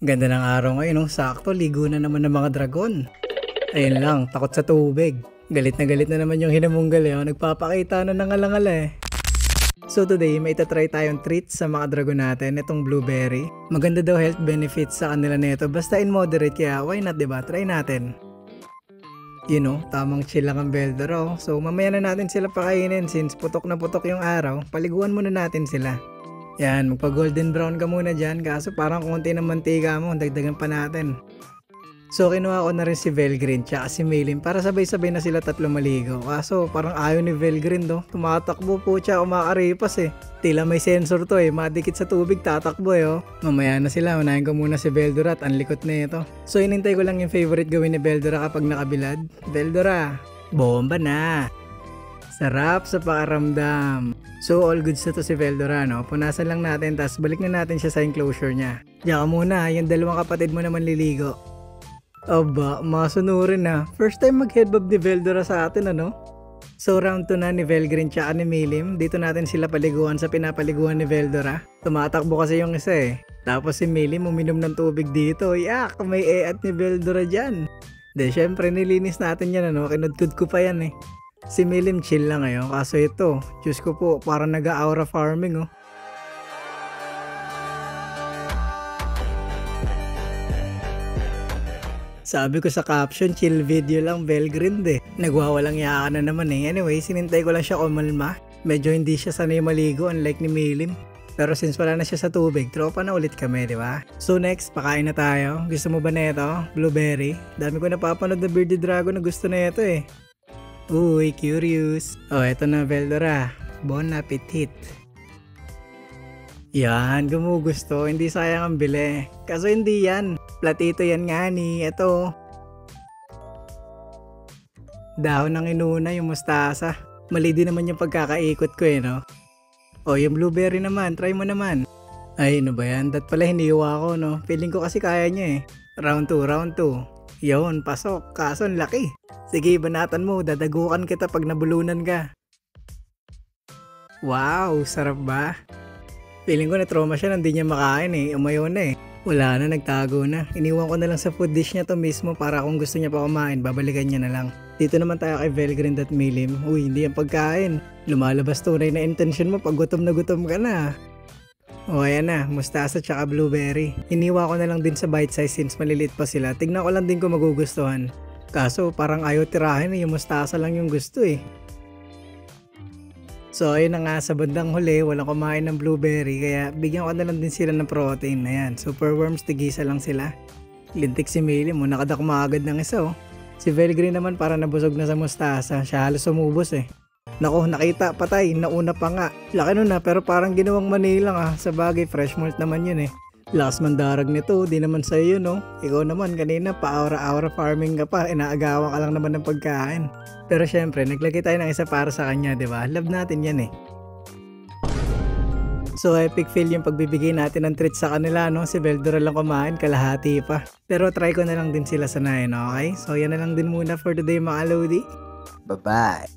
Ganda ng araw ngayon, no? Sakto, ligo na naman ng mga dragon. Ayun lang, takot sa tubig. Galit na naman yung hinamunggal eh. Nagpapakita na ng alangala eh. So today, may itatry tayong treats sa mga dragon natin, itong blueberry. Maganda daw health benefits sa kanila nito, basta in moderate, kaya why not, diba? Try natin. You know, tamang chill lang ang Beldora. So mamaya na natin sila pakainin since putok na putok yung araw. Paliguan muna natin sila. Yan, magpa golden brown ka muna dyan, kaso parang konti ng mantika mo, dagdagan pa natin. So kinuha ko na rin si Velgreen tsaka si Maylin para sabay-sabay na sila tatlo maligo. Kaso parang ayaw ni Velgreen do, tumatakbo po siya, umakaripas eh. Tila may sensor to eh, madikit sa tubig tatakbo eh oh. Mamaya na sila, unahin ko muna si Beldora at ang likot na ito. So inintay ko lang yung favorite gawin ni Beldora kapag nakabilad. Beldora, bomba na! Sarap sa pakaramdam. So all goods na to si Beldora, no? Punasan lang natin, tas balik na natin siya sa enclosure niya. Diyan ka muna, yung dalawang kapatid mo naman liligo. Aba, masunurin na. First time mag-headbob ni Beldora sa atin, ano? So round 2 na ni Velgreen tsaka ni Milim. Dito natin sila paliguan sa pinapaliguan ni Beldora. Tumatakbo kasi yung isa eh. Tapos si Milim uminom ng tubig dito. Yak, may e-at ni Beldora dyan. De, syempre nilinis natin yan, ano? Kinudkud ko pa yan eh. Si Milim chill lang ngayon. Kaso ito, Diyos ko po, parang nag-aura farming oh. Sabi ko sa caption, chill video lang, Velgreen eh. Nagwawalang yaka na naman eh. Anyway, sinintay ko lang siya kumalma. Medyo hindi siya sanay maligo unlike ni Milim. Pero since wala na siya sa tubig, tropa na ulit kami, di ba? So next, pakain na tayo. Gusto mo ba na ito? Blueberry? Dami ko napapanood na Bearded Dragon na gusto na ito eh. Uy, curious. Oh, eto na Beldora. Bon appetit. Yan, gumugusto. Hindi sayang ang bili. Kaso hindi yan. Platito yan nga ni. Ito. Dahon ng inuna, yung mustasa. Mali din naman yung pagkakaikot ko eh, no? O, yung blueberry naman. Try mo naman. Ay, ano ba yan? Dat pala hiniwa ko, no? Feeling ko kasi kaya niya eh. Round 2, round 2. Yun, pasok. Kaso ang laki. Sige, banatan mo. Dadagukan kita pag nabulunan ka. Wow, sarap ba? Feeling ko na trauma siya, hindi niya makain eh. Umayaw na eh. Wala na, nagtago na. Iniwan ko na lang sa food dish niya to mismo para kung gusto niya pa kumain, babalikan niya na lang. Dito naman tayo kay Velgreen at Milim. Uy, hindi yan pagkain. Lumalabas tunay na intention mo pag gutom na gutom ka na. O ayan na, mustasa tsaka blueberry. Iniwan ko na lang din sa bite size since maliliit pa sila. Tignan ko lang din kung magugustuhan. Kaso parang ayaw tirahin eh, yung mustasa lang yung gusto eh. So ayun na nga, sa bandang huli, walang kumain ng blueberry, kaya bigyan ko na lang din sila ng protein. Ayan, super worms, tigisa lang sila. Lintik si Milim, nakadakma agad ng isa oh. Si Velgreen naman para nabusog na sa mustasa, siya halos umubos eh. Nako, nakita, patay, nauna pa nga. Laki nun na, pero parang ginawang manilang ah, sa bagay fresh malt naman yun eh. Lakas mandarag nito, di naman sa'yo no. Ikaw naman kanina pa-aura-aura farming ka pa, inaagawan ka lang naman ng pagkain. Pero syempre, naglagay tayo ng isa para sa kanya, di ba? Love natin yan eh. So epic fail yung pagbibigay natin ng treats sa kanila, no? Si Beldora lang kumain, kalahati pa. Pero try ko na lang din sila sanayin, okay? So yan na lang din muna for today mga Lodi. Bye-bye.